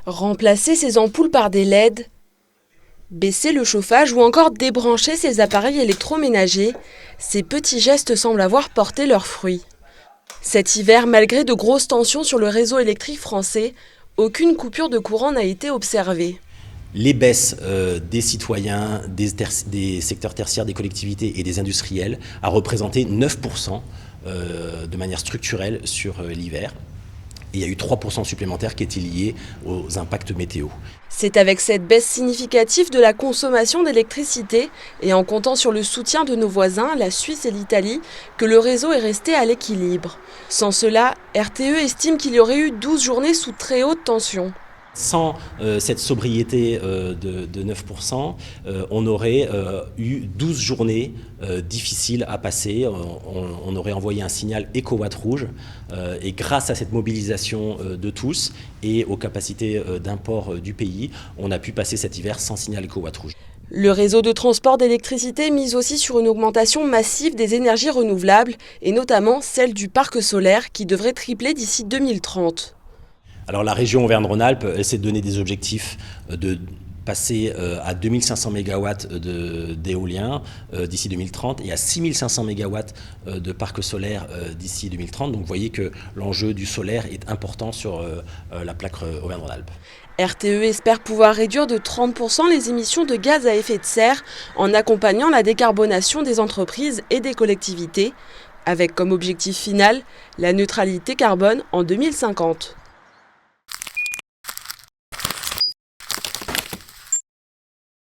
Remplacer ses ampoules par des LED, baisser le chauffage ou encore débrancher ses appareils électroménagers, ces petits gestes semblent avoir porté leurs fruits. Cet hiver, malgré de grosses tensions sur le réseau électrique français, aucune coupure de courant n'a été observée. Les baisses des citoyens, des secteurs tertiaires, des collectivités et des industriels a représenté 9% de manière structurelle sur l'hiver. Et il y a eu 3% supplémentaires qui étaient liés aux impacts météo. C'est avec cette baisse significative de la consommation d'électricité et en comptant sur le soutien de nos voisins, la Suisse et l'Italie, que le réseau est resté à l'équilibre. Sans cela, RTE estime qu'il y aurait eu 12 journées sous très haute tension. Sans cette sobriété de 9%, on aurait eu 12 journées difficiles à passer. On aurait envoyé un signal éco-watt rouge. Et grâce à cette mobilisation de tous et aux capacités d'import du pays, on a pu passer cet hiver sans signal éco-watt rouge. Le réseau de transport d'électricité mise aussi sur une augmentation massive des énergies renouvelables et notamment celle du parc solaire qui devrait tripler d'ici 2030. Alors la région Auvergne-Rhône-Alpes essaie de donner des objectifs de passer à 2500 MW d'éolien d'ici 2030 et à 6500 MW de parcs solaires d'ici 2030. Donc vous voyez que l'enjeu du solaire est important sur la plaque Auvergne-Rhône-Alpes. RTE espère pouvoir réduire de 30% les émissions de gaz à effet de serre en accompagnant la décarbonation des entreprises et des collectivités, avec comme objectif final la neutralité carbone en 2050.